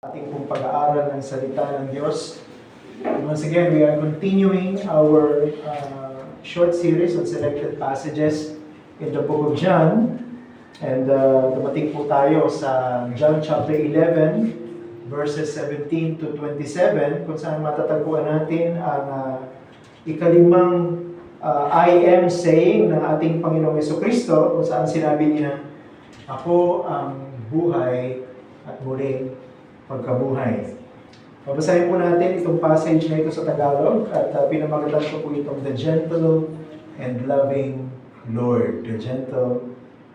Ating pong pag-aaral ng salita ng Diyos. Once again, we are continuing our short series on selected passages in the book of John. And dumating po tayo sa John chapter 11, verses 17 to 27, kung saan matatagpuan natin ang ikalimang I am saying ng ating Panginoong Jesucristo, kung saan sinabi niya, "Ako ang buhay at muling pagkabuhay." Babasahin po natin itong passage na ito sa Tagalog at pinamagatan ko po itong The Gentle and Loving Lord. The Gentle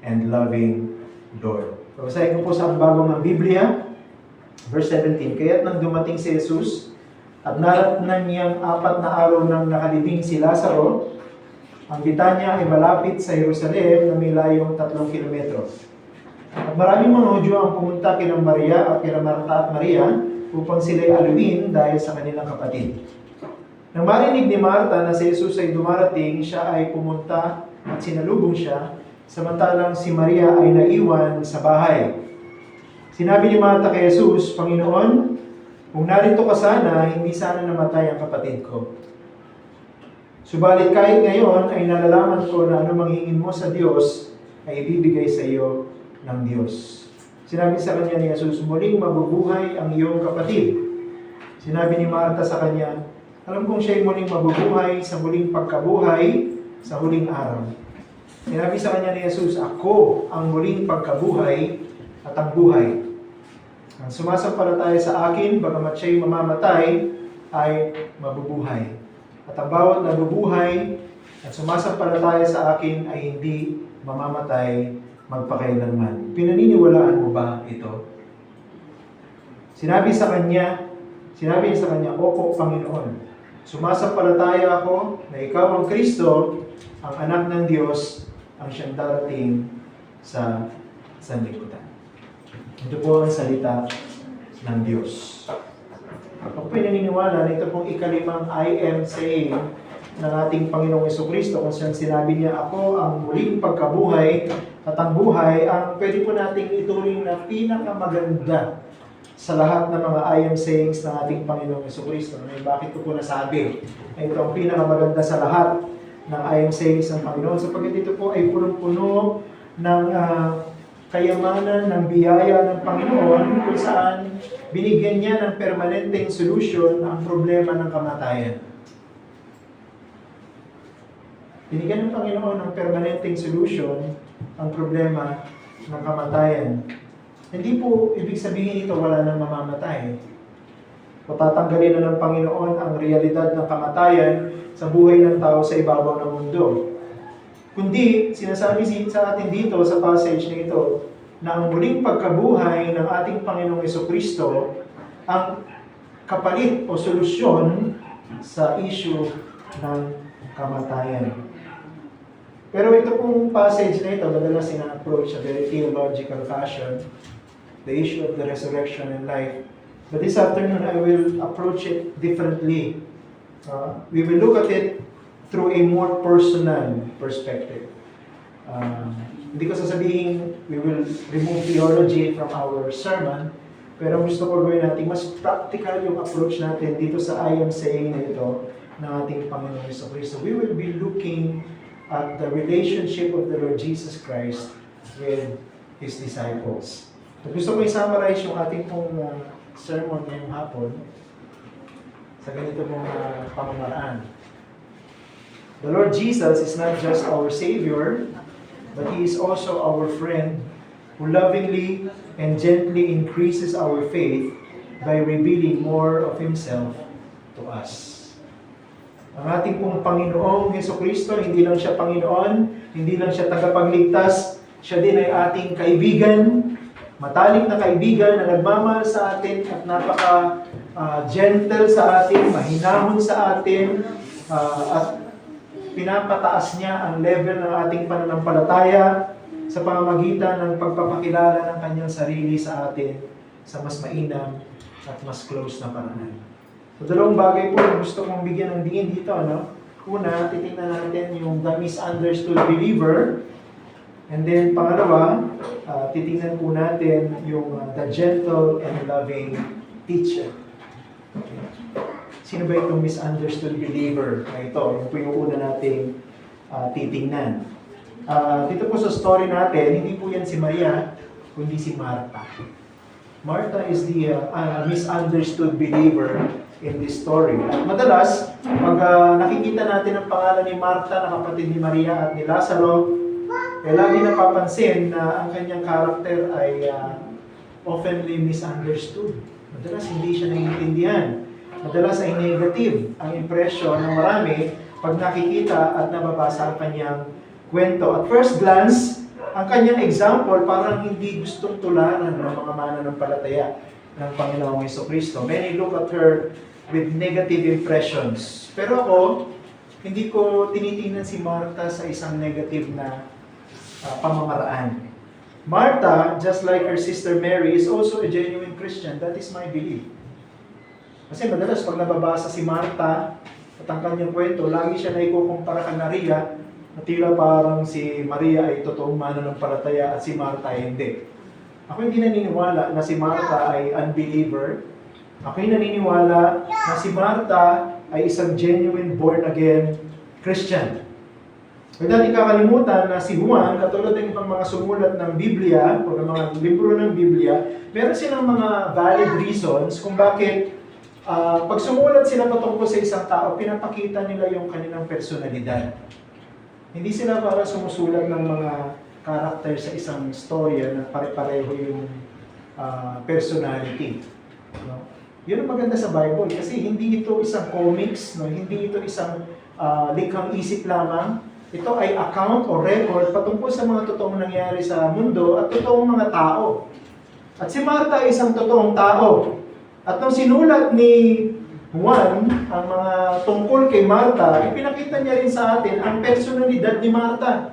and Loving Lord. Babasahin ko po sa bagong ng Biblia, verse 17. "Kaya't nang dumating si Jesus at naratnan niyang 4 na araw nang nakalibing si Lazaro, ang Betania ay malapit sa Jerusalem na may layong 3 kilometro. At maraming mga Hudyo ang pumunta kina Maria at kina Marta at Maria upang sila'y aluin dahil sa kanilang kapatid. Nang marinig ni Marta na si Jesus ay dumarating, siya ay pumunta at sinalubong siya, samantalang si Maria ay naiwan sa bahay. Sinabi ni Marta kay Jesus, "Panginoon, kung narito ka sana, hindi sana namatay ang kapatid ko. Subalit kahit ngayon ay nalalaman ko na anumang hingin mo sa Diyos ay ibibigay sa iyo ng Diyos." Sinabi sa kanya ni Jesus, "Muling mabubuhay ang iyong kapatid." Sinabi ni Marta sa kanya, "Alam kong siya'y muling mabubuhay sa muling pagkabuhay sa huling araw." Sinabi sa kanya ni Jesus, "Ako ang muling pagkabuhay at ang buhay. Ang sumasampalataya sa akin, bagamat siya'y mamamatay, ay mabubuhay. At ang bawat nabubuhay at sumasampalataya sa akin ay hindi mamamatay magpakailanman." Pinaniniwalaan mo ba ito? Sinabi sa kanya, "Opo, Panginoon. Sumasampalataya ako na ikaw ang Kristo, ang anak ng Diyos, ang siyang darating sa sanlibutan." Ito po ang salita ng Diyos. Ako po'y naniniwala na ito pong ikalimang I am saying ng ating Panginoong Jesucristo, kung saan sinabi niya, "Ako ang muling pagkabuhay at ang buhay," ang pwede po nating ituring na pinakamaganda sa lahat ng mga I am sayings ng ating Panginoong Jesucristo. Bakit ko po nasabi na ito ang pinakamaganda sa lahat ng I am sayings ng Panginoon? Sapagkat ito po ay punong-puno ng kayamanan, ng biyaya ng Panginoon, kung saan binigyan niya ng permanenteng solusyon ang problema ng kamatayan. Binigyan ng Panginoon ng permanenteng solusyon ang problema ng kamatayan. Hindi po ibig sabihin ito wala nang mamamatay. Patatanggalin na ng Panginoon ang realidad ng kamatayan sa buhay ng tao sa ibabaw ng mundo. Kundi, sinasabi sa atin dito sa passage na ito, na ang muling pagkabuhay ng ating Panginoong Jesucristo ang kapalit o solusyon sa issue ng kamatayan. Pero ito pong passage na ito, madalas ina-approach a very theological fashion, the issue of the resurrection and life. But this afternoon, I will approach it differently. We will look at it through a more personal perspective. Hindi ko sasabihin, we will remove theology from our sermon, pero gusto ko gawin natin mas practical yung approach natin dito sa I am saying na ito ng ating Panginoon Jesucristo. We will be looking at the relationship of the Lord Jesus Christ with His disciples. So, gusto ko i-summarize yung ating pong sermon ngayong hapon sa ganito pong pamamaraan. The Lord Jesus is not just our Savior, but He is also our friend who lovingly and gently increases our faith by revealing more of Himself to us. Ang ating pong Panginoong Jesucristo, hindi lang siya Panginoon, hindi lang siya tagapagligtas, siya din ay ating kaibigan, matalik na kaibigan na nagmamahal sa atin at napaka-gentle sa atin, mahinahon sa atin, at pinapataas niya ang level ng ating pananampalataya sa pamamagitan ng pagpapakilala ng kanyang sarili sa atin sa mas mainam at mas close na paraan. So, dalawang bagay po na gusto kong bigyan ng diin dito. Una, titingnan natin yung the misunderstood believer. And then, pangalawa, titingnan po natin yung the gentle and loving teacher. Okay. Sino ba itong misunderstood believer na ito? Yung po yung una nating titingnan. Dito po sa story natin, hindi po yan si Maria, kundi si Martha. Martha is the misunderstood believer in this story. At madalas, pag nakikita natin ang pangalan ni Martha na kapatid ni Maria at ni Lazaro, lagi napapansin na ang kanyang karakter ay oftenly misunderstood. Madalas hindi siya naiintindihan. Madalas ay negative ang impression ng marami pag nakikita at nababasa ang kanyang kwento. At first glance, ang kanyang example parang hindi gustong tularan ng mga mananampalataya ng Panginoong Jesucristo. Many look at her with negative impressions. Pero ako, hindi ko tinitingnan si Martha sa isang negative na pamamaraan. Martha, just like her sister Mary, is also a genuine Christian. That is my belief. Kasi madalas pag nababasa si Martha at ang kanyang kwento, lagi siya naikukumpara kay Maria, na tila parang si Maria ay totoong mananampalataya at si Martha ay hindi. Ako hindi naniniwala na si Martha ay unbeliever. Ako hindi naniniwala na si Martha ay isang genuine born-again Christian. Huwag natin kakalimutan na si Juan, katulad ng ibang mga sumulat ng Biblia o ng mga libro ng Biblia, meron silang mga valid reasons kung bakit pag sumulat sila patungkol sa isang tao, pinapakita nila yung kanilang personalidad. Hindi sila para sumusulat ng mga character sa isang storya na pare-pareho yung personality. No? Yun ang maganda sa Bible kasi hindi ito isang comics, no? Hindi ito isang likhang isip lamang. Ito ay account o record patungkol sa mga totoong nangyari sa mundo at totoong mga tao. At si Martha ay isang totoong tao. At nung sinulat ni Juan ang mga tungkol kay Martha, ipinakita niya rin sa atin ang personalidad ni Martha.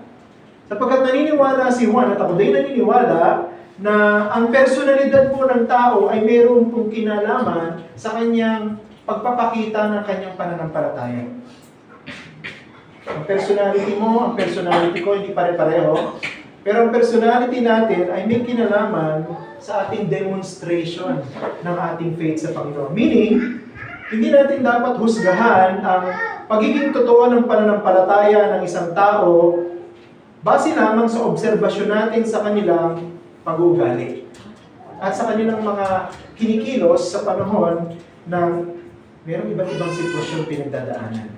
Sapagkat naniniwala si Juan, at ako din naniniwala, na ang personalidad po ng tao ay mayroon pong kinalaman sa kanyang pagpapakita ng kanyang pananampalataya. Ang personality mo, ang personality ko, hindi pare-pareho. Pero ang personality natin ay may kinalaman sa ating demonstration ng ating faith sa Panginoon. Meaning, hindi natin dapat husgahan ang pagiging totoo ng pananampalataya ng isang tao base lamang sa obserbasyon natin sa kanilang pag-uugali at sa kanilang mga kinikilos sa panahon ng mayroong iba't ibang sitwasyon pinagdadaanan.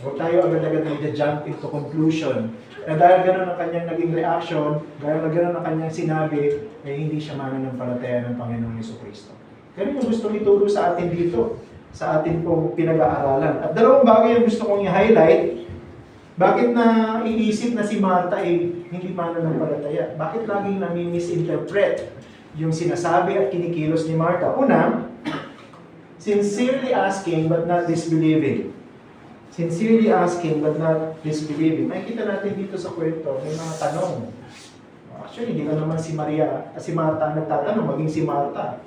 Huwag tayo agad-agad nag-jump into conclusion na dahil ganun ang kanyang naging reaction, dahil ganun ang kanyang sinabi, ay hindi siya mananampalataya ng Panginoong Jesucristo. Kaya yung gusto ituro sa atin dito, sa atin pong pinag-aaralan. At dalawang bagay yung gusto kong i-highlight. Bakit na iisip na si Martha ay hindi mananampalataya? Bakit laging nami-misinterpret yung sinasabi at kinikilos ni Martha? Una, sincerely asking but not disbelieving. Sincerely asking but not disbelieving. Makikita natin dito sa kwento, may mga tanong. Actually, hindi ka naman si Maria, si Martha nagtatanong, maging si Martha.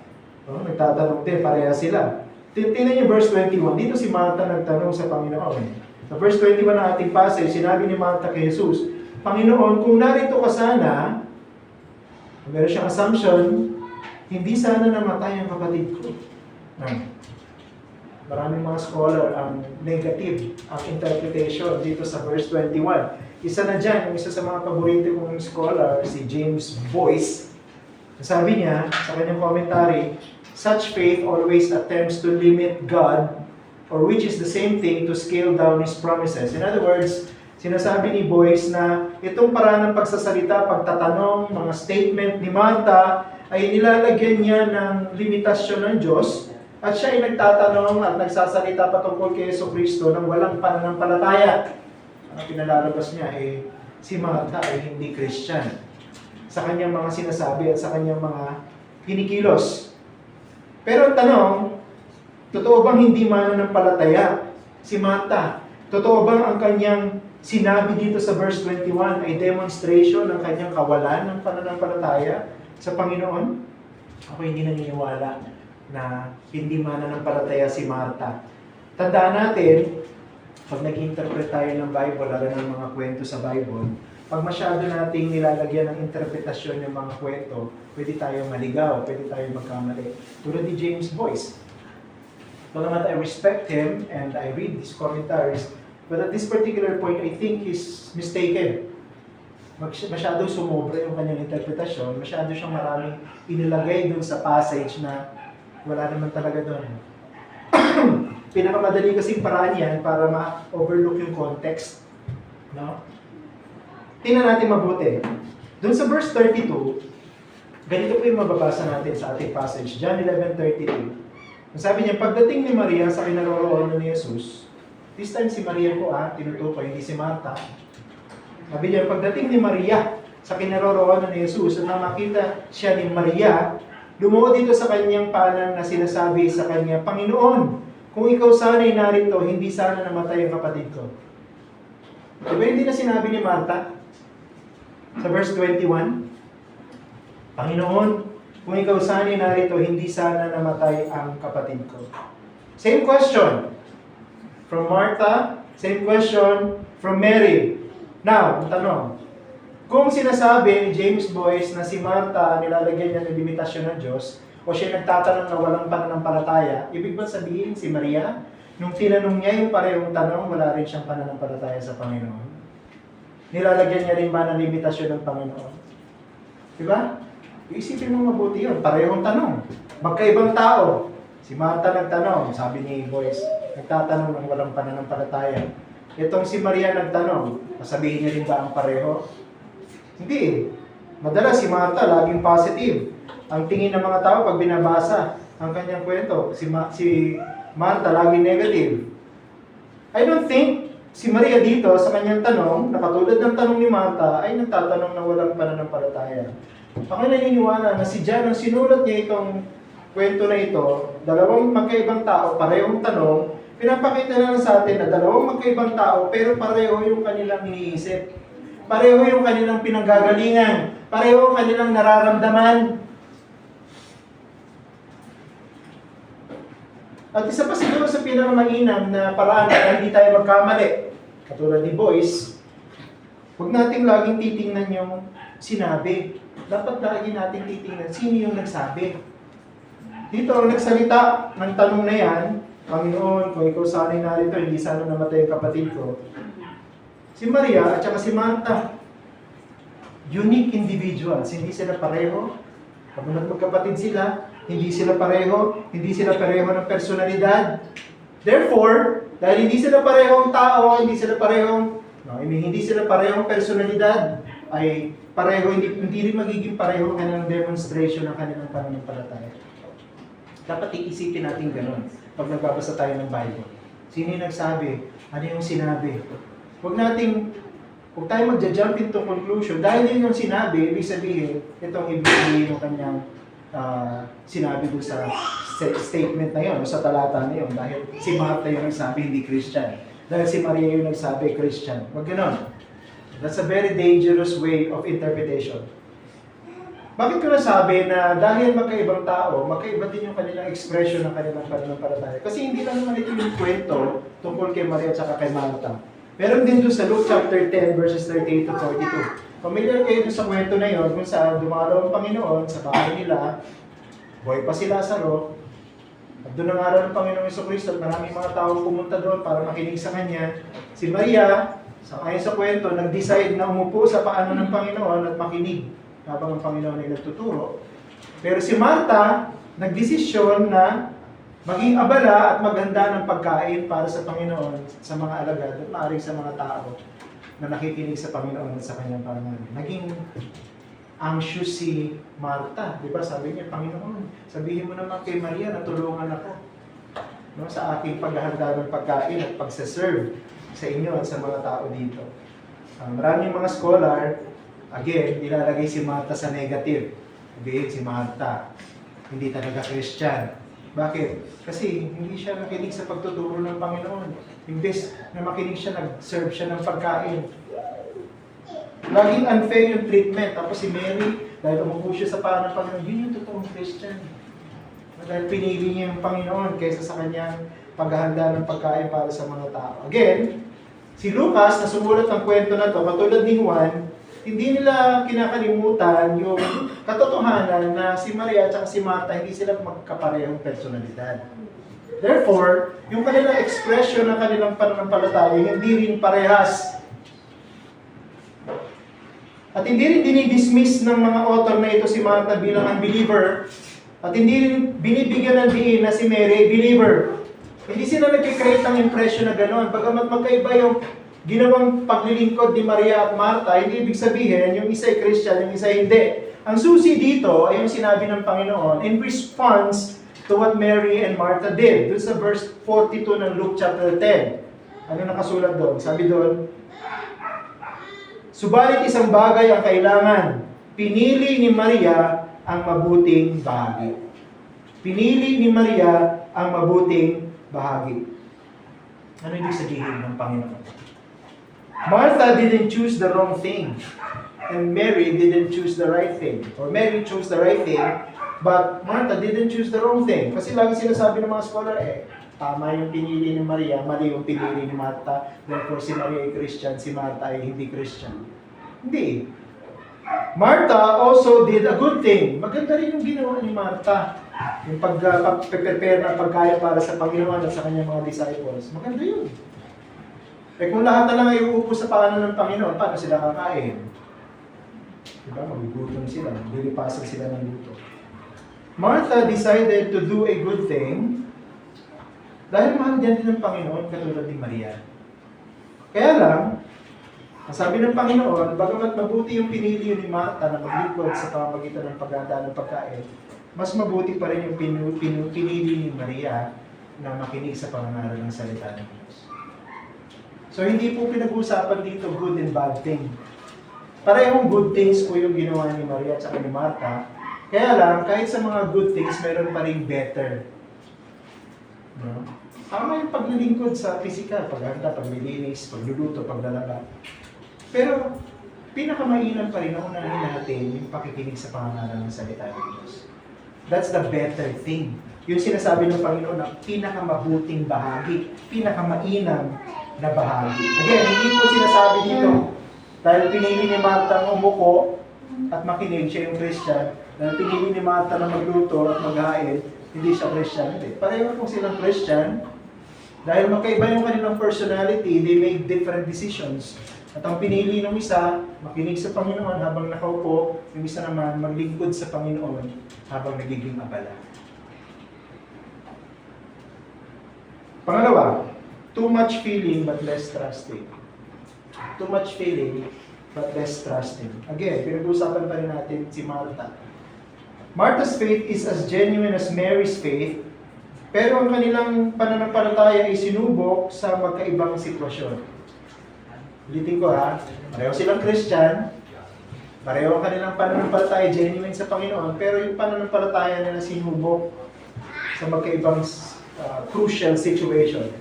Nagtatanong din, pareha sila. Tingnan niyo verse 21, dito si Martha nagtanong sa Panginoon. Sa verse 21 ng ating passage, sinabi ni Martha kay Jesus, Panginoon, kung narito ka sana, meron siyang assumption, hindi sana namatay ang kapatid ko. Maraming mga scholar ang negative ang interpretation dito sa verse 21. Isa na dyan, yung isa sa mga paborito kong scholar, si James Boyce. Sabi niya sa kanyang commentary, such faith always attempts to limit God, or which is the same thing to scale down His promises. In other words, sinasabi ni Boyce na itong paraan ng pagsasalita, pagtatanong, mga statement ni Martha ay nilalagyan niya ng limitasyon ng Diyos. At siya ay nagtatanong at nagsasalita patungkol kay Jesucristo ng walang pananampalataya. Ang pinalalabas niya ay si Martha ay hindi Christian sa kanyang mga sinasabi at sa kanyang mga kinikilos. Pero ang tanong, totoo bang hindi mananampalataya si Martha? Totoo bang ang kanyang sinabi dito sa verse 21 ay demonstration ng kanyang kawalan ng pananampalataya sa Panginoon? Ako hindi naniniwala na hindi mananampalataya si Martha. Tandaan natin, pag nag-interpret tayo ng Bible, lalo ng mga kwento sa Bible, Pag masyado nating nilalagyan ng interpretasyon ng mga kwento, pwede tayong maligaw, pwede tayong magkamali. Tulad ni James Boyce. Bagamat I respect him and I read his commentaries, but at this particular point, I think he's mistaken. Masyado sumobra yung kanyang interpretasyon, masyado siyang maraming inilagay dun sa passage na wala naman talaga dun. Pinakamadali kasing paraan yan para ma-overlook yung context. No? Tingnan natin mabuti. Doon sa verse 32, ganito po yung mababasa natin sa ating passage, John 11:32. Sabi niya, pagdating ni Maria sa kinaroroonan ni Jesus, this time si Maria po tinutukoy, hindi si Martha. Sabi niya, pagdating ni Maria sa kinaroroonan ni Jesus, at nang makita siya ni Maria, lumuhod dito sa kanyang paanan na sinasabi sa kanya, Panginoon, kung ikaw sana'y narito, hindi sana namatay ang kapatid ko. Diba hindi na sinabi ni Martha? Sa verse 21, Panginoon, kung ikaw sana'y narito, hindi sana namatay ang kapatid ko. Same question from Martha, same question from Mary. Now, ang tanong, kung sinasabi ni James Boyce na si Martha nilalagyan niya ng limitasyon ng Diyos, o siya nagtatanong na walang pananampalataya, ibig ba sabihin si Maria, nung tinanong niya yung parehong tanong, wala rin siyang pananampalataya sa Panginoon? Nilalagyan niya rin ba ng limitasyon ng Panginoon? Diba? Iisipin mo mabuti yun. Parehong tanong. Magkaibang tao. Si Martha nagtanong, sabi ni Boyce, nagtatanong ng walang pananampalataya. Itong si Maria nagtanong, sabihin niya rin ba ang pareho? Hindi. Madalas si Martha laging positive. Ang tingin ng mga tao pag binabasa ang kanyang kwento, si Martha laging negative. I don't think si Maria dito sa kanyang tanong, na katulad ng tanong ni Martha, ay nagtatanong na walang pananampalataya. Ako naniniwala na si John, ang sinulat niya itong kwento na ito, dalawang magkaibang tao, parehong tanong, pinapakita na sa atin na dalawang magkaibang tao, pero pareho yung kanilang iniisip. Pareho yung kanilang pinanggagalingan. Pareho yung kanilang nararamdaman. At isa pa siguro sa pinakamainam na paraan na hindi tayo magkamali, katulad ni Boyce, huwag nating laging titingnan yung sinabi. Dapat lagi nating titingnan sino yung nagsabi. Dito ang nagsalita ng tanong na yan, Panginoon, kung ikaw sana'y narito, hindi sana namatay ang kapatid ko. Si Maria at saka si Martha, unique individuals, hindi sila pareho. Kapag magkapatid sila, hindi sila pareho ng personalidad. Therefore, dahil hindi sila parehong tao, hindi sila parehong personalidad, ay pareho, hindi rin magiging pareho ang kanilang demonstration ng kanilang pananampalataya. Dapat iisipin natin ganun pag nagbabasa tayo ng Bible. Sino yung nagsabi? Ano yung sinabi? Huwag tayo magja-jump into conclusion. Dahil yun yung sinabi, ibig sabihin, itong ibig sabihin ng kanyang sinabi ko sa statement na yun, o sa talata na yun. Dahil si Martha yung nagsabi, hindi Christian. Dahil si Maria yung nagsabi, Christian. Huwag ganun. That's a very dangerous way of interpretation. Bakit ko nasabi na dahil magkaibang tao, magkaiba din yung kanilang expression ng kanilang pananampalataya? Kasi hindi lang naman ito yung kwento tungkol kay Maria at saka kay Martha. Meron din doon sa Luke chapter 10 verses 38 to 42. Familiar kayo doon sa kwento na yon kung saan dumaraw ang Panginoon sa bahay nila, buhay pa si Lazaro, at doon nangaral ng Panginoong Jesucristo at maraming mga tao pumunta doon para makinig sa Kanya. Si Maria, ayon sa kwento, nag-decide na umupo sa paanan ng Panginoon at makinig habang ang Panginoon ay nagtuturo. Pero si Martha, nagdesisyon na maging abala at maghanda ng pagkain para sa Panginoon, sa mga alagad at maaaring sa mga tao na nakikinig sa Panginoon at sa kanyang pangalan. Naging anxious si Martha. Di ba? Sabi niya, Panginoon, sabihin mo naman kay Maria na tulungan ako, no, sa aking paghahanda ng pagkain at pagsaserve sa inyo at sa mga tao dito. Maraming mga scholar, again, ilalagay si Martha sa negative. Sabihin si Martha, hindi talaga Christian. Bakit? Kasi hindi siya nakinig sa pagtuturo ng Panginoon. Imbes na makinig siya, nag-serve siya ng pagkain. Laging unfair yung treatment. Tapos si Mary, dahil umupo siya sa paanan ng Panginoon, yun yung totoong Christian. Dahil pinili niya yung Panginoon kaysa sa kanyang paghahanda ng pagkain para sa mga tao. Again, si Lucas na sumulat ng kwento na to, katulad ni Juan, hindi nila kinakalimutan yung katotohanan na si Maria at si Martha, hindi sila magkaparehong personalidad. Therefore, yung kanilang expression ng kanilang pananampalataya, hindi rin parehas. At hindi rin dinidismiss ng mga author na ito si Martha bilang unbeliever, at hindi rin binibigyan ng diin na si Mary, believer. Hindi sila nag-create ng impression na gano'n. Bagamat magkaiba yung ginawang paglilingkod ni Maria at Martha, hindi ibig sabihin yung isa ay Christian, yung isa hindi. Ang susi dito ay yung sinabi ng Panginoon in response to what Mary and Martha did. Doon sa verse 42 ng Luke chapter 10. Ano nakasulat doon? Sabi doon, subalit isang bagay ang kailangan. Pinili ni Maria ang mabuting bahagi. Pinili ni Maria ang mabuting bahagi. Ano ibig sabihin ng Panginoon? Martha didn't choose the wrong thing. And Mary didn't choose the right thing. Or Mary chose the right thing, but Martha didn't choose the wrong thing. Kasi lagi sinasabi ng mga scholar, tama yung pinili ni Maria, mali yung pinili ni Martha. Therefore, si Maria ay Christian, si Martha ay hindi Christian. Hindi. Martha also did a good thing. Maganda rin yung ginawa ni Martha. Yung pag-prepare ng pagkain para sa Panginoon at sa kanyang mga disciples. Maganda yun. Kung lahat na lang ay uupo sa paanan ng Panginoon, paano sila kakain? Diba? Magugutom sila. Lilipasan sila ng luto. Martha decided to do a good thing dahil mahal din ng Panginoon katulad ni Maria. Kaya lang, ang sabi ng Panginoon, bagamat mabuti yung pinili ni Martha na maglingkod sa pamamagitan ng paghahanda ng pagkain, mas mabuti pa rin yung pinili ni Maria na makinig sa pangangaral ng salita ng Diyos. So, hindi po pinag-uusapan dito good and bad thing. Parehong good things po yung ginawa ni Maria at ni Martha. Kaya lang, kahit sa mga good things, meron pa rin better. No? Tama yung paglilingkod sa physical, paghanda, paglilinis, pagluluto, paglalaba. Pero, pinakamainam pa rin na unahin natin yung pakikinig sa pangangaral ng salita ng Diyos. That's the better thing. Yung sinasabi ng Panginoon na pinakamabuting bahagi, pinakamainam na bahagi. Again, hindi po sinasabi dito dahil pinili ni Martha ang umuko at makinig, siya yung Christian. Dahil pinili ni Martha na magluto at maghain, hindi siya Christian. Hindi. Pareho po silang Christian. Dahil magkaiba yung kanilang personality, they make different decisions. At ang pinili ng isa, makinig sa Panginoon habang nakaupo, yung isa naman maglingkod sa Panginoon habang nagiging abala. Pangalawa, too much feeling but less trusting. Too much feeling but less trusting. Again, pinag-usapan pa rin natin si Martha. Martha's faith is as genuine as Mary's faith, pero ang kanilang pananampalataya ay sinubok sa magkaibang sitwasyon. Ulitin ko pareho silang Christian, pareho ang kanilang pananampalataya genuine sa Panginoon, pero yung pananampalataya nila sinubok sa magkaibang crucial situation.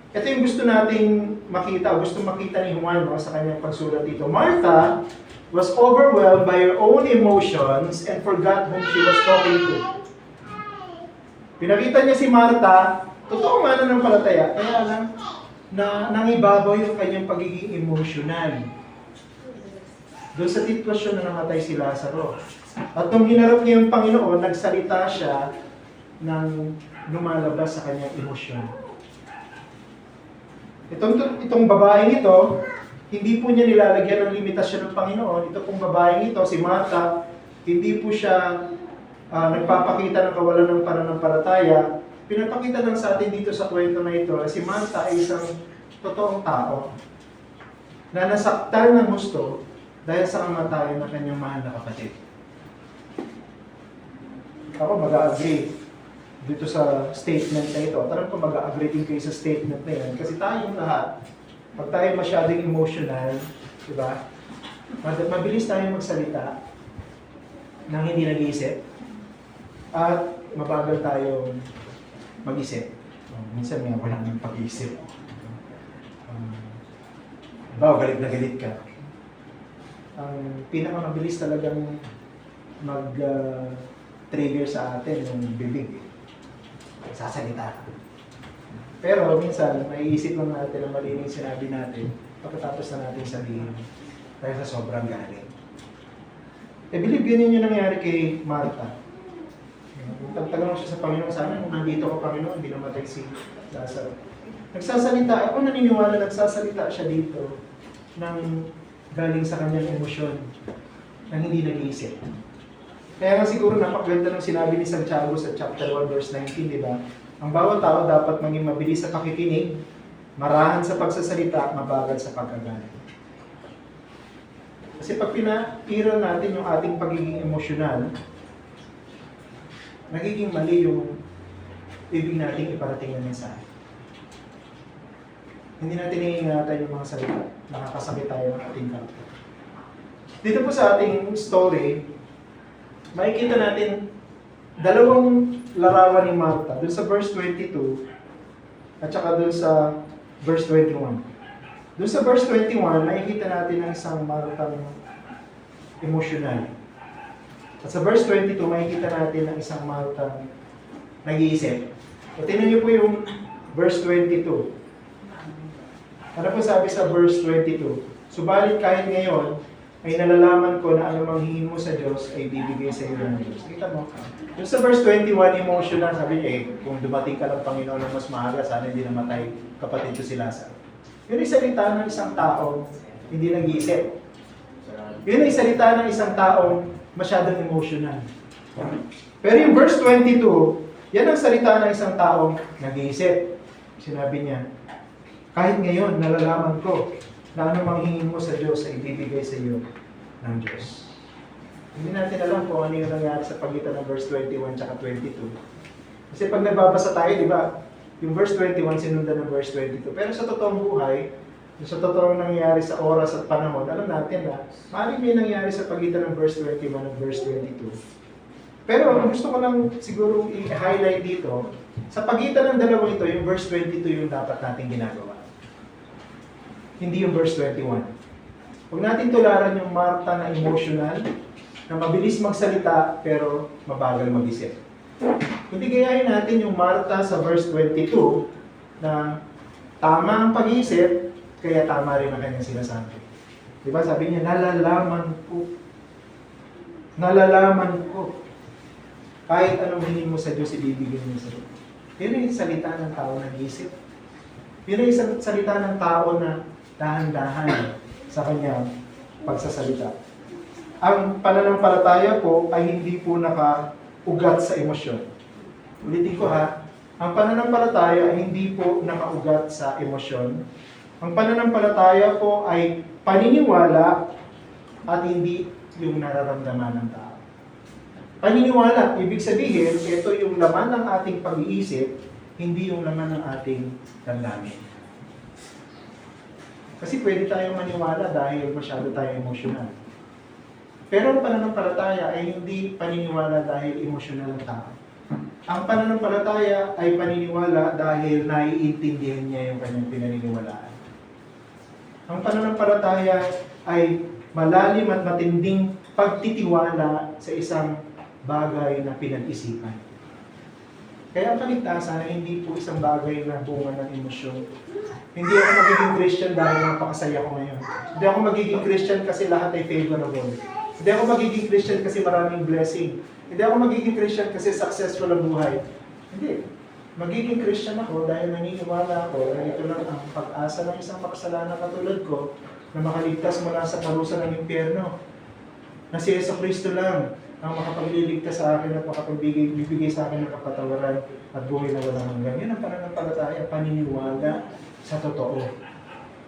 Ito yung gusto nating makita, gusto makita ni Juan sa kanyang pagsulat dito. Martha was overwhelmed by her own emotions and forgot whom she was talking to. Pinakita niya si Martha, totoo nga na ng palataya, kaya lang na nangibabaw yung kanyang pagiging emotional. Doon sa sitwasyon na namatay si Lazaro. At nung hinarap niya yung Panginoon, nagsalita siya ng lumalabas sa kanyang emosyon. Itong babaeng ito, hindi po niya nilalagyan ng limitasyon ng Panginoon. Ito pong babaeng ito, si Martha, hindi po siya nagpapakita ng kawalan ng pananampalataya. Pinapakita lang sa atin dito sa kwento na ito, si Martha ay isang totoong tao na nasaktan ng gusto dahil sa kamatayan ng kanyang mahal na kapatid. Ako mag-agree dito sa statement na ito. Tarang ko mag-agree din kayo sa statement na yan. Kasi tayong lahat, pag tayo masyadong emotional, di ba? Mabilis tayo magsalita nang hindi nag-iisip at mabagal tayo mag-isip. Minsan nga wala nang pag-iisip. Galit na galit ka. Ang pinakamabilis talagang mag-trigger sa atin yung bibig. Sasalita ka. Pero minsan, maiisip lang natin ang mali yung sinabi natin pagkatapos na natin sabihin. dahil sa sobrang galit. Believe ganyan yung nangyari kay Martha. Tagtagal mo siya sa Panginoon, sana kung nandito ko Panginoon, hindi namatay si Lazaro. Nagsasalita, ako naniniwala nagsasalita siya dito ng galing sa kanyang emosyon, nang hindi nag-iisip. Kaya nga siguro napakaganda ng sinabi ni Santiago sa chapter 1 verse 19, di ba? Ang bawat tao dapat maging mabilis sa pakikinig, marahan sa pagsasalita, mabagal sa pagkagalit. Kasi pag pinapira natin yung ating pagiging emosyonal, nagiging mali yung ibig nating iparating na mensahe. Hindi natin iingatan yung mga salita, nakakasakit tayo ng ating kapwa. Dito po sa ating story, makikita natin dalawang larawan ni Martha, dun sa verse 22 at saka dun sa verse 21. Dun sa verse 21, makikita natin ang isang Marthang emosyonal. At sa verse 22, makikita natin ang isang Marthang nag-iisip. So, tingnan niyo po yung verse 22. Ano po sabi sa verse 22? Subalit kahit ngayon, ay nalalaman ko na anumang hingin mo sa Diyos ay bibigay sa iyo ng Diyos. Kita mo? Yung sa verse 21, emotional, sabi niya, kung dumating ka lang Panginoon ng mas maaga, sana hindi namatay kapatid ko si Lazaro. Yun ay salita ng isang taong hindi nag-iisip. Yun ay salita ng isang taong masyadong emotional. Pero yung verse 22, yan ang salita ng isang taong nag-iisip. Sinabi niya, kahit ngayon, nalalaman ko na anumang hingin mo sa Diyos ay ibibigay sa iyo ng Diyos. Hindi natin alam kung ano yung nangyari sa pagitan ng verse 21 at 22. Kasi pag nagbabasa tayo, di ba, yung verse 21 sinundan ng verse 22. Pero sa totoong buhay, sa totoong nangyari sa oras at panahon, alam natin na maaaring may nangyari sa pagitan ng verse 21 at verse 22. Pero gusto ko lang siguro i-highlight dito, sa pagitan ng dalawang ito, yung verse 22 yung dapat natin ginagawa. Hindi yung verse 21. Huwag natin tularan yung Martha na emotional, na mabilis magsalita pero mabagal mag-isip. Kundi gayahin natin yung Martha sa verse 22 na tama ang pag-iisip, kaya tama rin ang kanyang sinasabi. Diba? Sabi niya, nalalaman ko. Nalalaman ko. Kahit anong hingin mo sa Diyos, ibibigay mo sa Diyos. Yun yung salita ng tao na nag-iisip. Yun yung salita ng tao na dahan-dahan sa kanyang pagsasalita. Ang pananampalataya po ay hindi po nakaugat sa emosyon. Ulitin ko ha, ang pananampalataya ay hindi po nakaugat sa emosyon. Ang pananampalataya po ay paniniwala at hindi yung nararamdaman ng tao. Paniniwala, ibig sabihin, ito yung laman ng ating pag-iisip, hindi yung laman ng ating damdamin. Kasi pwede tayong maniwala dahil masyado tayo emosyonal. Pero ang pananampalataya ay hindi paniniwala dahil emosyonal ang tao. Ang pananampalataya ay paniniwala dahil naiintindihan niya yung kanyang pinaniniwalaan. Ang pananampalataya ay malalim at matinding pagtitiwala sa isang bagay na pinag-isipan. Kaya ang kaligtasan ay hindi po isang bagay na bunga ng emosyon. Hindi ako magiging Christian dahil napakasaya ko ngayon. Hindi ako magiging Christian kasi lahat ay favorable. Hindi ako magiging Christian kasi maraming blessing. Hindi ako magiging Christian kasi successful ang buhay. Hindi. Magiging Christian ako dahil naniniwala ako na ito lang ang pag-asa ng isang makasalanan katulad ko na makaligtas mula sa parusa ng impyerno. Na si Jesucristo lang ang makapagliligtas sa akin at makapagbibigay sa akin ng kapatawaran at buhay na walang hanggan. Yun ang pananampalataya, paniniwala sa totoo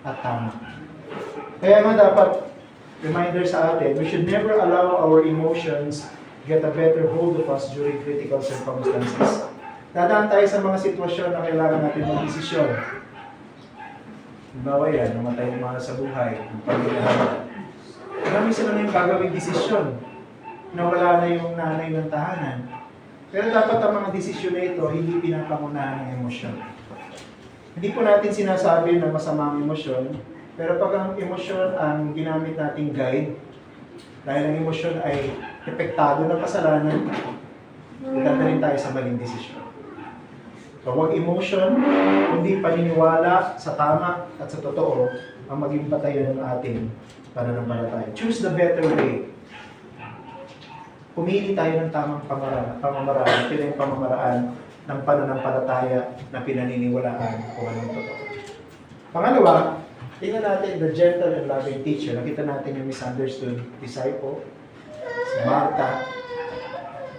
at tama. Kaya nga dapat, reminder sa atin, we should never allow our emotions get a better hold of us during critical circumstances. Dadaan tayo sa mga sitwasyon na kailangan natin mag-desisyon. Halimbawa yan, namatay ng mga sa buhay, ng pamilya. Marami sila na yung gagawing desisyon na wala na yung nanay ng tahanan. Pero dapat ang mga desisyon na ito, hindi pinapangunahan ng emosyon. Hindi po natin sinasabi na masama ang emosyon, pero pag ang emosyon ang ginamit nating guide, dahil ang emosyon ay epektado ng kasalanan, dadalhin tayo sa maling desisyon. So huwag emotion, kundi paniniwala sa tama at sa totoo ang maging batayan ng ating pananampalataya. Choose the better way. Pumili tayo ng tamang pamamaraan. Ito yung pamamaraan ng pananampalataya na pinaniniwalaan kung anong totoo. Pangalawa, tingnan natin the gentle and loving teacher. Nakita natin yung misunderstood disciple, si Martha.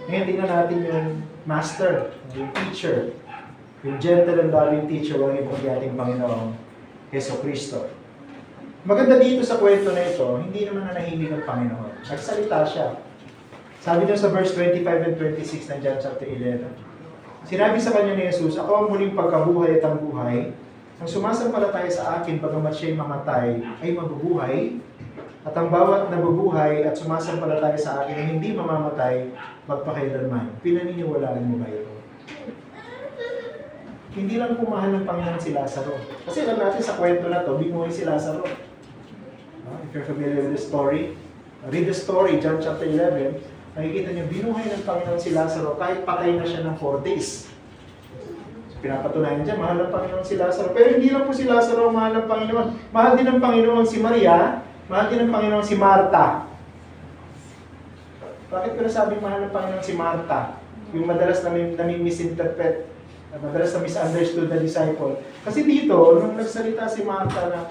Ngayon, tingnan natin yung master, yung teacher. Yung gentle and loving teacher, walang ibang ating Panginoong Jesucristo. Maganda dito sa kwento na ito, hindi naman nanahimik ang Panginoon. Nagsalita siya. Sabi doon sa verse 25 and 26 ng John chapter 11. Sinabi sa kanya ni Jesus, "Ako ang muling pagkabuhay at ang buhay. Ang sumasampalataya sa akin, bagamat siya'y mamatay, ay mabubuhay. At ang bawat nabubuhay at sumasampalataya sa akin ay hindi mamamatay magpakailanman." Pinaniniwalaan mo ba ito? Hindi lang pumahal ng Panginoon si Lazaro. Kasi alam natin sa kwento na to, binuhay si Lazaro. If you're familiar with the story, read the story, John chapter 11, makikita niyo, binuhay ng Panginoon si Lazaro kahit patay na siya ng 4 days. So, pinapatunayan dyan, mahal ng Panginoon si Lazaro. Pero hindi lang po si Lazaro ang mahal ng Panginoon. Mahal din ng Panginoon si Maria, mahal din ng Panginoon si Marta. Bakit ko nasabing mahal ng Panginoon si Marta? Yung madalas na misinterpret, madalas na misunderstood na disciple. Kasi dito, nung nagsalita si Marta na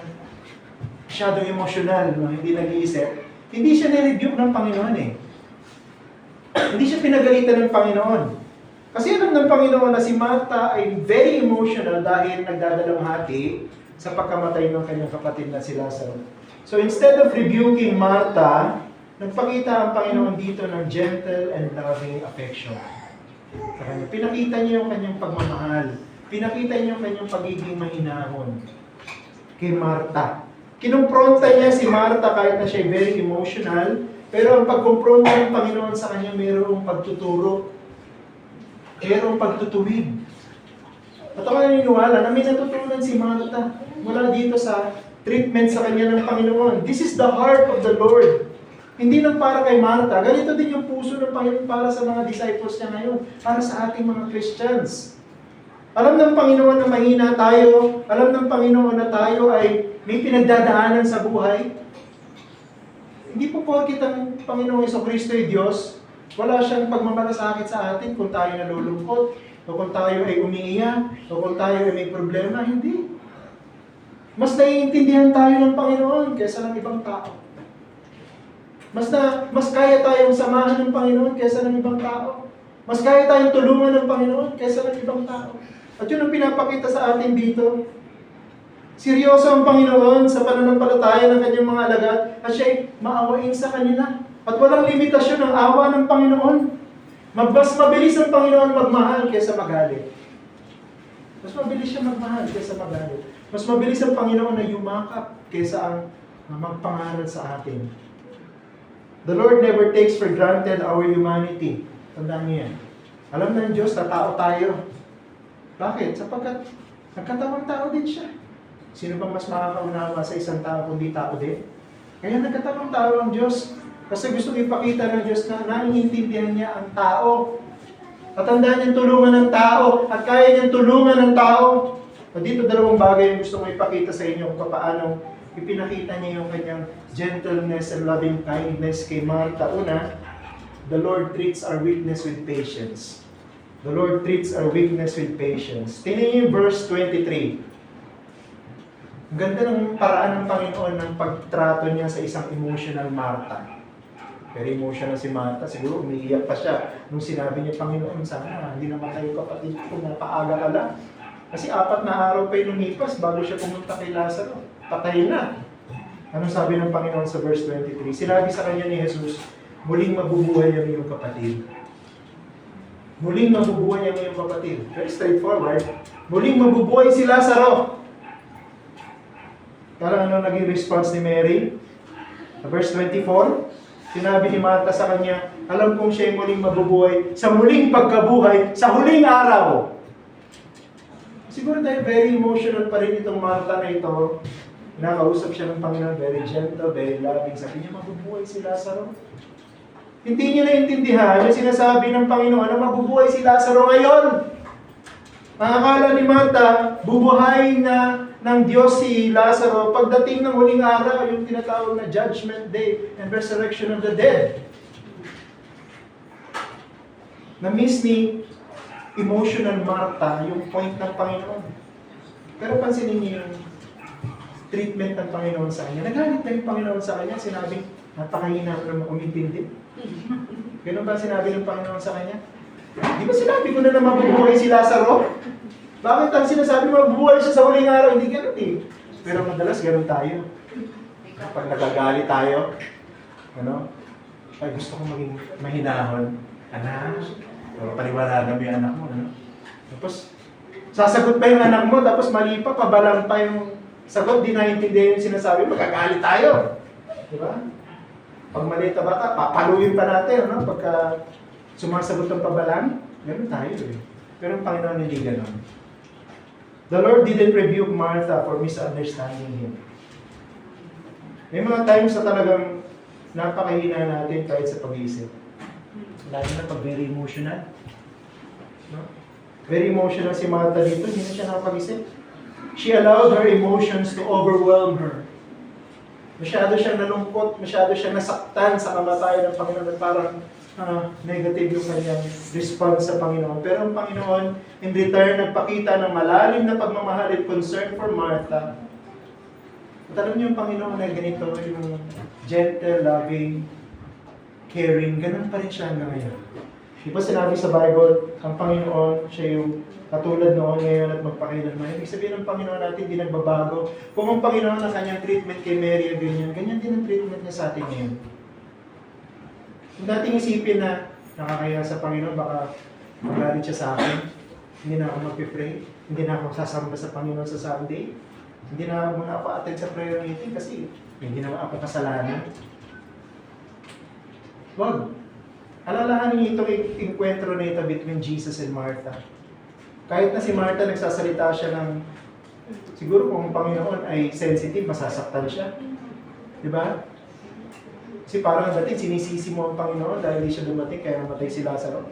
masyadong emosyonal, no, hindi nag-iisip, hindi siya nirebuke ng Panginoon eh. Hindi siya pinagalitan ng Panginoon. Kasi alam ng Panginoon na si Marta ay very emotional dahil nagdadalamhati sa pagkamatay ng kanyang kapatid na si Lazaro. So instead of rebuking Marta, nagpakita ang Panginoon dito ng gentle and loving affection. Sa kanya. Pinakita niya yung kanyang pagmamahal. Pinakita niya yung kanyang pagiging mahinahon kay Marta. Kinumpronta niya si Marta kahit na siya very emotional, pero ang pagkumpronta ng Panginoon sa kanya mayroong pagtuturo, mayroong pagtutuwid. At ako naniniwala na may natutunan si Marta mula dito sa treatment sa kanya ng Panginoon. This is the heart of the Lord. Hindi lang para kay Marta, ganito din yung puso ng Panginoon para sa mga disciples niya ngayon, para sa ating mga Christians. Alam ng Panginoon na mahina tayo, alam ng Panginoon na tayo ay may pinagdadaanan sa buhay. Hindi po porkit ang Panginoong Jesucristo ay Diyos, wala siyang pagmamalasakit sa atin kung tayo nalulungkot, o kung tayo ay umiiyak, o kung tayo ay may problema, hindi. Mas naiintindihan tayo ng Panginoon kaysa ng ibang tao. Mas kaya tayong samahan ng Panginoon kaysa ng ibang tao. Mas kaya tayong tulungan ng Panginoon kaysa ng ibang tao. At yun ang pinapakita sa atin dito. Seryoso ang Panginoon sa pananampalataya ng kanyang mga alagad at siya'y maawain sa kanila. At walang limitasyon ang awa ng Panginoon. Mas mabilis ang Panginoon magmahal kaysa magalit. Mas mabilis siya magmahal kaysa magalit. Mas mabilis ang Panginoon na yumakap kaysa ang magpangaral sa atin. The Lord never takes for granted our humanity. Tandaan niyo yan. Alam ng Diyos na tao tayo. Bakit? Sapagkat nagkatawang tao din siya. Sino bang mas makakaunawa sa isang tao kundi tao din? Kaya nagkatawang tao ang Diyos. Kasi gusto ipakita ng Diyos na naiintindihan niya ang tao. At tandaan niyang tulungan ng tao. At kaya niyang tulungan ng tao. At dito dalawang bagay yung gusto ko ipakita sa inyo kung paano ipinakita niya yung kanyang gentleness and loving kindness kay Martha. Una, the Lord treats our weakness with patience. The Lord treats our weakness with patience. Tingnan niyo yung verse 23. Ang ganda ng paraan ng Panginoon ng pagtrato niya sa isang emotional Martha. Very emotional si Martha. Siguro umiiyak pa siya nung sinabi niya, Panginoon, sana hindi naman tayo kapatid ko, napaaga ka lang. Kasi 4 na araw pa yung lumipas bago siya pumunta kay Lazaro. Patay na. Anong sabi ng Panginoon sa verse 23? Sinabi sa kanya ni Jesus, muling mabubuhay ang iyong kapatid. Muling mabubuhay ang iyong kapatid. Very straightforward. Muling mabubuhay si Lazaro. Kala ano naging response ni Mary? Sa verse 24, sinabi ni Martha sa kanya, alam kong siya'y muling mabubuhay sa muling pagkabuhay sa huling araw. Siguro dahil very emotional pa rin itong Martha na ito, nakausap siya ng Panginoon, very gentle, very loving. Sabi niya, mabubuhay si Lazaro. Hindi niya naintindihan yung sinasabi ng Panginoon na mabubuhay si Lazaro ngayon. Ang akala ni Martha, bubuhayin na ng Diyos si Lazaro pagdating ng huling araw, yung tinatawag na Judgment Day and Resurrection of the Dead. Na-miss ni emotional Martha yung point ng Panginoon. Pero pansinin niyo yung treatment ng Panginoon sa kanya. Nagalit na yung Panginoon sa kanya, sinabing, napakahina ko naman umintindi. Ganun ba sinabi ng Panginoon sa kanya? Di ba sinabi ko na mabubuhay si Lazaro? Bakit ang sinasabi mabubuhay siya sa huling araw? Hindi ganun eh. Pero madalas ganun tayo. Kapag nagagalit tayo, ano? Ay, gusto ko maging mahinahon. Anak, pero paliwanagan mo yung anak mo, ano? Tapos, sasagot pa yung anak mo, tapos mali pa, pabalang pa yung sagot, di naintindihan yung sinasabi, magagalit tayo. Di ba? Pag maliit na bata, papaluin pa natin, ano? Pagka sumasagot ng pabalang, ganun tayo eh. Pero ang Panginoon hindi ganun. The Lord didn't rebuke Martha for misunderstanding Him. May mga times na talagang napakahina natin kahit sa pag-iisip. Lalo na pag very emotional. No? Very emotional si Martha dito, hindi na siya nakapag-isip. She allowed her emotions to overwhelm her. Masyado siyang nalungkot, masyado siyang nasaktan sa kamatayan ng Panginoon at parang negative yung kanyang response sa Panginoon. Pero ang Panginoon, in return, nagpakita ng malalim na pagmamahal at concern for Martha. At alam niyo yung Panginoon na ganito, yung gentle, loving, caring, ganun pa rin siya hanggang ngayon. Di ba sinabi sa Bible, ang Panginoon, siya yung katulad noon, ngayon at magpakailanman. Ibig sabihin ng Panginoon natin, hindi nagbabago. Kung ang Panginoon na kanyang treatment kay Mary, ganyan, ganyan din ang treatment niya sa atin ngayon. Kung dating isipin na nakakaya sa Panginoon, baka magalit siya sa akin, hindi na ako mag-pray, hindi na ako sasamba sa Panginoon sa Sunday, hindi na muna ako attend sa prayer meeting kasi hindi na ako kasalanan. Wag. Alalahanin niyo itong enkwentro na ito between Jesus and Martha. Kahit na si Martha nagsasalita siya ng, siguro kung ang Panginoon ay sensitive, masasaktan siya. Diba? Kasi parang dating sinisisi mo ang Panginoon dahil hindi siya dumating kaya namatay si Lazaro.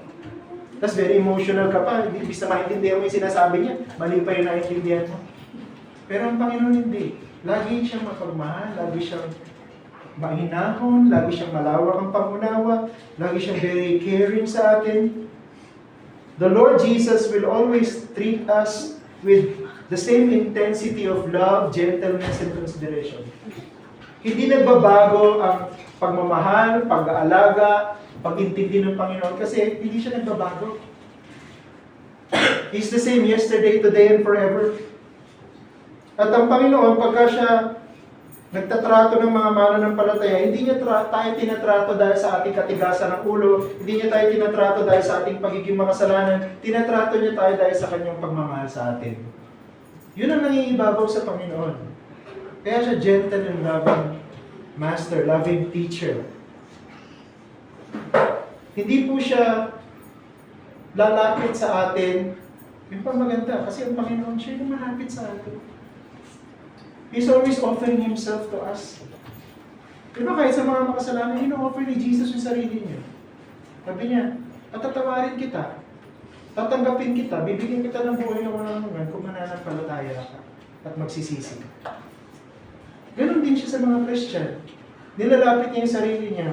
Tapos very emotional ka pa, hindi bisa maintindihan mo yung sinasabi niya, mali pa yung naintindihan mo. Pero ang Panginoon hindi. Lagi siyang mapagmahal, lagi siyang mahinahon, lagi siyang malawak ang pangunawa, lagi siyang very caring sa atin. The Lord Jesus will always treat us with the same intensity of love, gentleness, and consideration. Hindi nagbabago ang pagmamahal, pag-aalaga, pag-intindi ng Panginoon kasi hindi siya nagbabago. He's the same yesterday, today, and forever. At ang Panginoon, pagka siya nagtatrato ng mga mananampalataya, hindi niya tayo tinatrato dahil sa ating katigasan ng ulo, hindi niya tayo tinatrato dahil sa ating pagiging makasalanan, tinatrato niya tayo dahil sa kanyang pagmamahal sa atin. Yun ang nangingibabaw sa Panginoon. Kaya siya gentle and loving master, loving teacher. Hindi po siya lalapit sa atin. Yung pa maganda, kasi ang Panginoon siya yung malapit sa atin. He's always offering Himself to us. Diba kahit sa mga makasalanan, ino-offer ni Jesus yung sarili niya. Sabi niya, tatatawarin kita, tatanggapin kita, bibigyan kita ng buhay na walang hanggan kung mananampalataya ka at magsisisi. Ganon din siya sa mga Christian. Nilalapit niya yung sarili niya,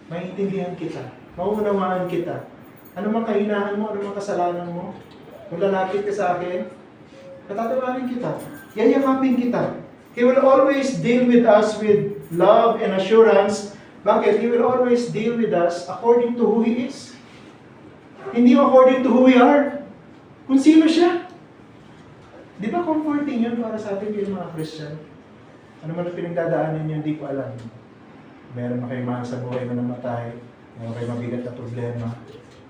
maintindihan kita, mauunawaan kita. Ano mang kahinahan mo, ano mang kasalanan mo, kung lalapit ka sa akin, tatatawarin kita, yayakapin kita. He will always deal with us with love and assurance. Bakit? He will always deal with us according to who He is. Hindi according to who we are. Kung sino siya. Di ba comforting yun para sa atin yung mga Christian? Ano man ang pinagdadaanan niyo, hindi ko alam. Meron na kayong mahal sa buhay na namatay. Meron kayong mabigat na problema.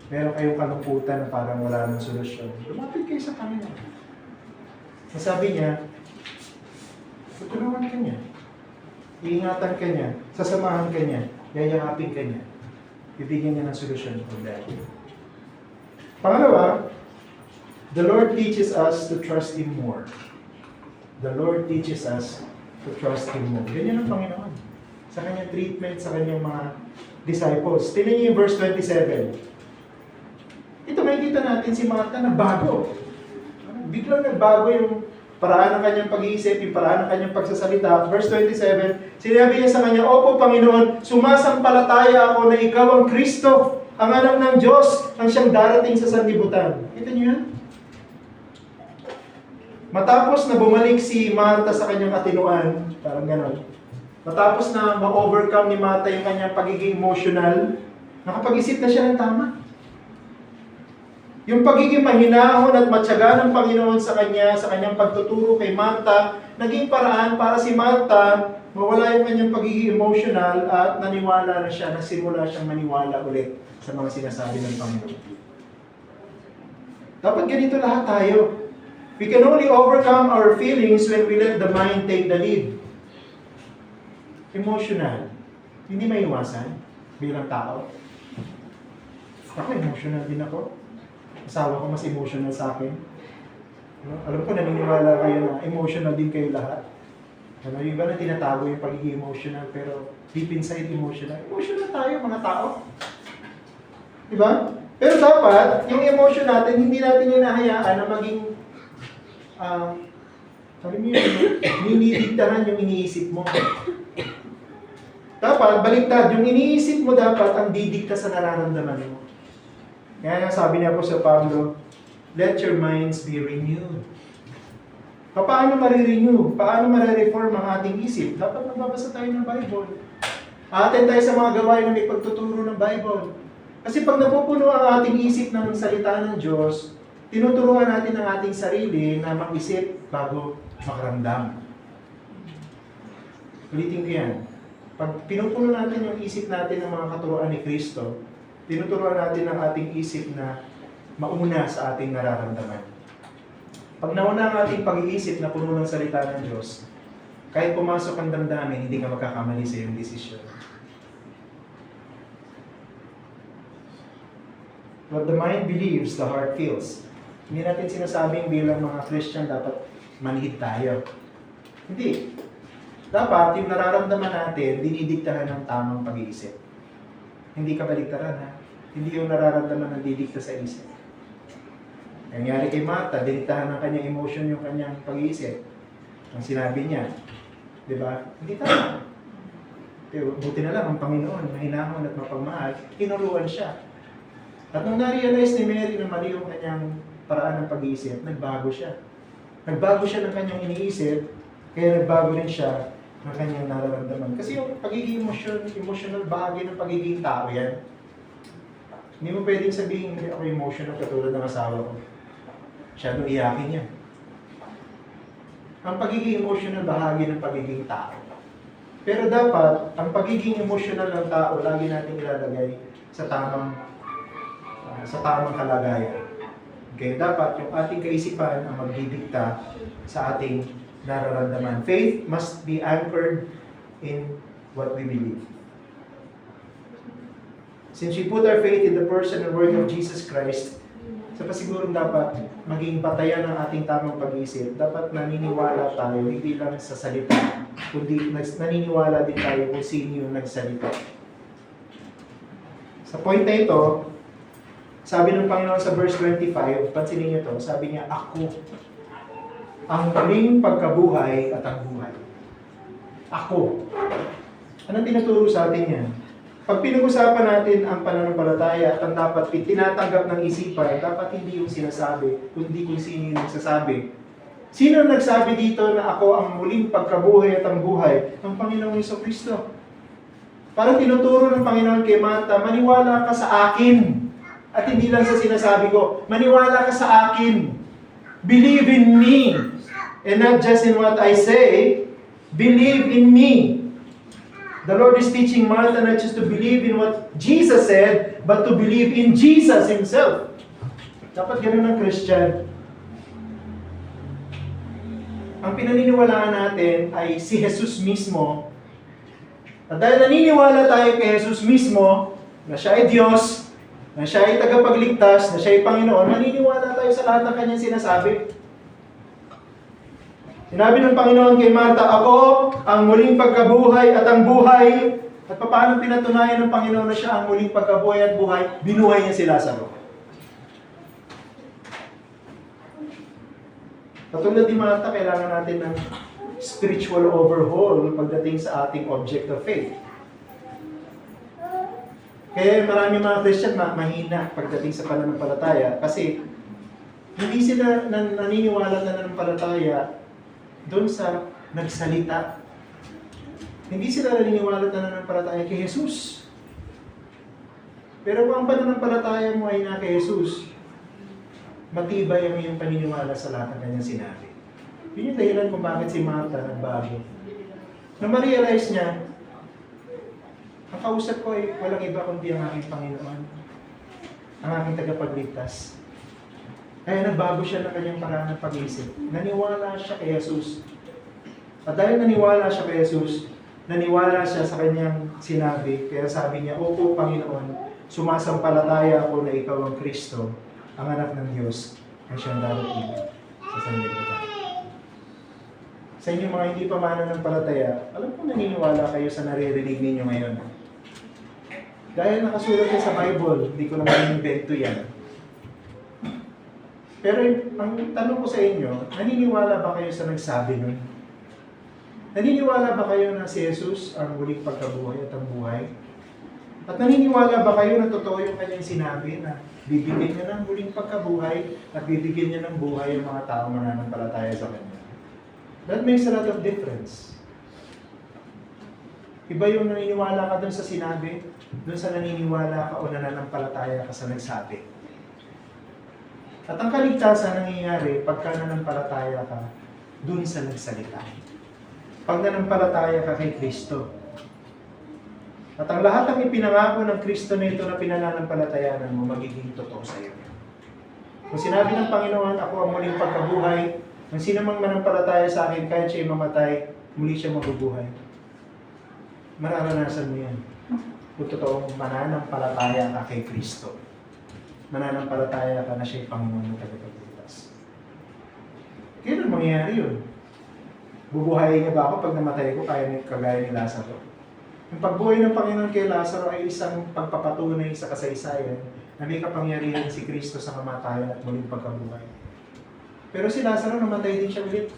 Meron kayong kalungkutan na parang wala nang solusyon. Lumapit kayo sa Panginoon. Masabi niya, tutulungan ka niya. Iingatan ka niya. Sasamahan ka niya. Yayakapin ka niya. Bibigyan niya ng solusyon ng problema. Pangalawa, the Lord teaches us to trust Him more. The Lord teaches us to trust Him more. Ganyan ang Panginoon. Sa kanyang treatment, sa kanyang mga disciples. Tingnan niyo yung verse 27. Ito makikita natin si Martha na bago. biglang nagbago yung paraan ng kanyang pag-iisip, yung paraan ng kanyang pagsasalita. Verse 27, sinabi niya sa kanya, Opo, Panginoon, sumasampalataya ako na ikaw ang Kristo, ang anak ng Diyos, ang siyang darating sa sanlibutan. Kita niyo yan? Matapos na bumalik si Martha sa kanyang katinuan, parang gano'n, matapos na ma-overcome ni Martha yung kanyang pagiging emotional, nakapag-isip na siya ng tama. Yung pagiging mahinahon at matyaga ng Panginoon sa kanyang pagtuturo kay Martha, naging paraan para si Martha mawala yung kanyang pagiging emotional at naniwala na siya, nagsimula siyang maniwala ulit sa mga sinasabi ng Panginoon. Dapat ganito lahat tayo. We can only overcome our feelings when we let the mind take the lead. Emotional. Hindi maiwasan bilang tao. Ako, emotional din ako. Asawa ko mas emotional sa akin. Alam ko, naniniwala kayo na emotional din kayo lahat. Yung iba na tinatago yung pagiging emotional, pero deep inside emotional. Emotional tayo, mga tao. Diba? Pero dapat, yung emotion natin, hindi natin hinahayaan na maging sabi mo yun, dinidiktahan yung iniisip mo. Dapat, baliktad, yung iniisip mo dapat ang didikta sa nararamdaman mo. Kaya nga sabi niya po sa Pablo, let your minds be renewed. Paano marirenew? Paano marireform ang ating isip? Dapat magbabasa tayo ng Bible. Atin tayo sa mga gawain na may pagtuturo ng Bible. Kasi pag napupuno ang ating isip ng salita ng Diyos, tinuturuan natin ang ating sarili na mag-isip bago makaramdam. Ulitin ko yan. Pag pinupuno natin yung isip natin ng mga katuruan ni Kristo, tinuturuan natin ang ating isip na mauna sa ating nararamdaman. Pag nauna ang ating pag-iisip na puno ng salita ng Diyos, kahit pumasok ang damdamin, hindi ka magkakamali sa iyong desisyon. What the mind believes, the heart feels. Hindi natin sinasabing bilang mga Christian dapat manhid tayo. Hindi. Dapat yung nararamdaman natin, dinidiktahan ng tamang pag-iisip. Hindi ka baliktaran, ha? Hindi yung nararamdaman na didikta sa isip. Nangyari kay Martha, diniktahan ng kanyang emotion yung kanyang pag-iisip. Ang sinabi niya, di ba? Hindi tama. Pero buti na lang ang Panginoon, mahinahon at mapagmahal, tinuruan siya. At nung na-realize ni Mary na mali yung kanyang paraan ng pag-iisip, nagbago siya. Nagbago siya ng kanyang iniisip, kaya nagbago rin siya ng kanyang nararamdaman. Kasi yung pagiging emotional bahagi ng pagiging tao yan. Hindi mo pwedeng sabihin, hindi ako emotional katulad ng asawa ko. Masyadong iyakin niya. Ang pagiging emotional bahagi ng pagiging tao. Pero dapat, ang pagiging emotional ng tao, lagi natin ilalagay sa tamang kalagayan. Okay, dapat yung ating kaisipan ang magdidikta sa ating nararamdaman. Faith must be anchored in what we believe. Since we put our faith in the person and work of Jesus Christ, sa pasigurong dapat maging batayan ng ating tamang pag-iisip. Dapat naniniwala tayo, hindi lang sa salita, kundi naniniwala din tayo kung sino yung nagsalita. Sa point na ito, sabi ng Panginoon sa verse 25, pansinin niyo to, sabi niya, ako ang muling pagkabuhay at ang buhay. Ako. Anong tinuturo sa atin yan? Pag pinag-usapan natin ang pananampalataya at ang dapat tinatanggap ng isipan, dapat hindi yung sinasabi, kundi kung sino yung nagsasabi. Sino nagsabi dito na ako ang muling pagkabuhay at ang buhay? Ang Panginoong Jesucristo. Parang tinuturo ng Panginoon kay Martha, maniwala ka sa akin. At hindi lang sa sinasabi ko, maniwala ka sa akin. Believe in me. And not just in what I say, believe in me. The Lord is teaching Martha not just to believe in what Jesus said, but to believe in Jesus Himself. Dapat ganun ng Christian. Ang pinaniniwalaan natin ay si Jesus mismo. At dahil naniniwala tayo kay Jesus mismo, na siya ay Diyos, na siya ay tagapagligtas, na siya ay Panginoon, maniniwala tayo sa lahat ng kanyang sinasabi. Sinabi ng Panginoon kay Martha, ako ang muling pagkabuhay at ang buhay. At paano pinatunayan ng Panginoon na siya ang muling pagkabuhay at buhay? Binuhay niya si Lazaro. Katulad ni Martha, kailangan natin ng spiritual overhaul pagdating sa ating object of faith. Kaya marami mga Christian mahina pagdating sa pananampalataya kasi hindi sila naniniwala na nananampalataya doon sa nagsalita. Hindi sila naniniwala na nananampalataya kay Jesus. Pero kung ang pananampalataya mo ay na kay Jesus, matibay ang iyong paniniwala sa lahat ng kanyang sinabi. Yun yung dahilan kung bakit si Martha nagbago. Nang ma-realize niya, ang kausap ko ay walang iba kundi ang aking Panginoon, ang aking tagapagligtas. Kaya nagbago siya ng kanyang paraan ng pag-iisip. Naniwala siya kay Jesus. At dahil naniwala siya kay Jesus, naniwala siya sa kanyang sinabi. Kaya sabi niya, "Opo, Panginoon, sumasampalataya ako na ikaw ang Kristo, ang anak ng Diyos, ang siyang darating sa sanlibutan." Sa inyo mga hindi pa mananampalataya, alam ko naniniwala kayo sa naririnig ninyo ngayon. Dahil nakasulat yan sa Bible, hindi ko naman invento yan. Pero ang tanong ko sa inyo, naniniwala ba kayo sa nagsabi nun? Naniniwala ba kayo na si Jesus ang muling pagkabuhay at ang buhay? At naniniwala ba kayo na totoo yung kanyang sinabi na bibigyan niya ng muling pagkabuhay at bibigyan niya ng buhay yung mga tao mananampalataya sa kanya? That makes a lot of difference. Iba yung naniniwala ka dun sa sinabi, dun sa naniniwala ka o nananampalataya ka sa nagsabi. At ang kaligtasan nangyayari pagka nananampalataya ka dun sa nagsalita. Pag nananampalataya ka kay Kristo. At ang lahat ng ipinangako ng Kristo nito na pinananampalatayanan mo, magiging totoo sa iyo. Kung sinabi ng Panginoon, "Ako ang muling pagkabuhay," ang sino mang manampalataya sa akin, kahit siya'y mamatay, muli siya mabubuhay. Mararanasan mo yan. Kung totoong mananampalataya ka kay Kristo. Mananampalataya ka na siya'y Panginoon ng tagapagligtas. Kailan mangyayari yun? Bubuhayin niya ba ako pag namatay ko kagaya ni Lazaro? Yung pagbuhay ng Panginoon kay Lazaro ay isang pagpapatunay sa kasaysayan na may kapangyarihan si Kristo sa kamatayan at muling pagkabuhay. Pero si Lazaro namatay din siya ulit.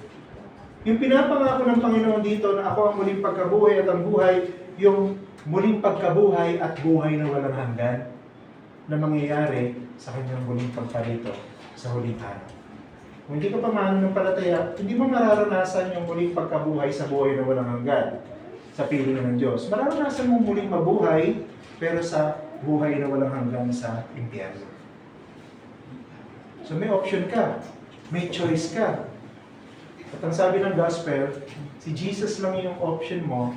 Yung pinapangako ng Panginoon dito na ako ang muling pagkabuhay at ang buhay, yung muling pagkabuhay at buhay na walang hanggan na mangyayari sa kanyang muling pagparito sa huling araw. Kung hindi ka pa mananampalataya, hindi mo mararanasan yung muling pagkabuhay sa buhay na walang hanggan sa piling ng Diyos. Mararanasan mo muling mabuhay pero sa buhay na walang hanggan sa impyerno. So may option ka. May choice ka. At ang sabi ng gospel, si Jesus lang yung option mo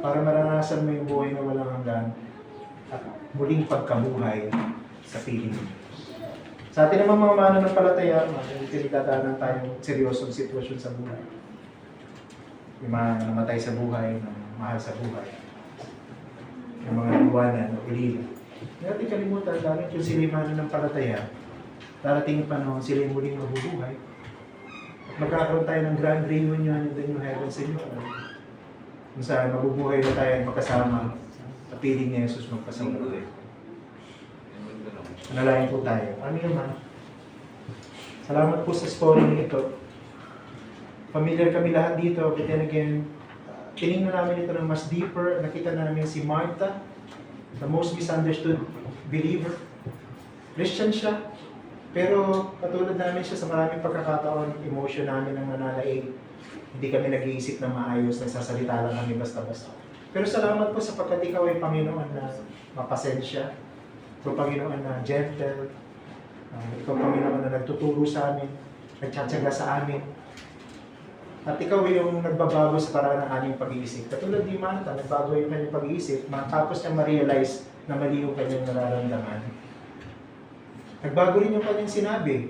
para maranasan mo yung buhay na walang hanggan at muling pagkabuhay sa piling mo. Sa atin naman mga mananampalataya, tinitadaanan tayong seryosong sitwasyon sa buhay. Yung mga namatay sa buhay, mahal sa buhay. Yung mga iwanan o ulila. Hindi natin kalimutan, dahil kung sila yung mananampalataya, darating yung panahon, sila yung muling mabubuhay. At magkakaroon tayo ng grand reunion in the new heavens and new earth. Kung saan mabubuhay na tayo magkasama at piling ni Jesus magpasamuloy. Manalangin po tayo. Amin naman. Salamat po sa story nito. Familiar kami lahat dito, but then again, tinignan namin ito ng mas deeper. Nakita namin si Martha, the most misunderstood believer. Christian siya. Pero katulad namin siya sa maraming pagkakataon, emotion namin ang nananaig. Hindi kami nag-iisip na maayos, nagsasalita lang kami basta-basta. Pero salamat po sapagkat ikaw ay Panginoon na mapasensya. Ikaw Panginoon na gentle. Ikaw Panginoon na nagtuturo sa amin, nagtsatsaga sa amin. At ikaw yung nagbabago sa paraan ng aming pag-iisip. Katulad ni Martha, nagbago yung kanyang pag-iisip, matapos niya ma-realize na mali yung kanyang nararamdaman. Nagbago rin yung kanyang sinabi.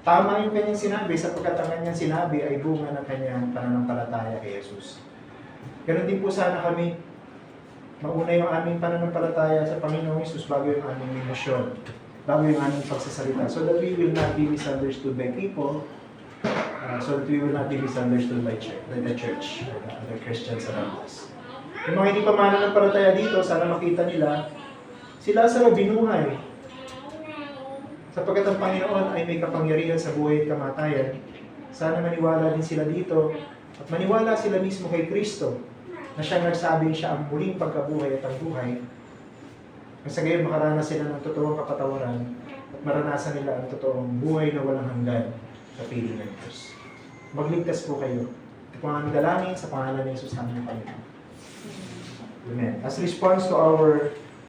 Tama yung kanyang sinabi sapagkat ang kanyang sinabi ay bunga ng kanyang pananampalataya kay Jesus. Ganon din po sana kami, mauna yung aming pananampalataya sa Panginoong Jesus bago yung aming emosyon, bago yung aming pagsasalita, so that we will not be misunderstood by people, so that we will not be misunderstood by the church, the Christians around us. Yung mga hindi pa mananampalataya dito, sana makita nila, si Lazaro binuhay. Sapagkat ang Panginoon ay may kapangyarihan sa buhay at kamatayan, Sana maniwala din sila dito at maniwala sila mismo kay Kristo na siyang nagsabing siya ang muling pagkabuhay at ang buhay. At sa gayon makaranas sila ng totoong kapatawaran at maranasan nila ang totoong buhay na walang hanggan sa piling ng Diyos. Magligtas po kayo. Ito po ang aming dalangin sa pangalan ng Jesus namin Panginoon. Amen. As response to our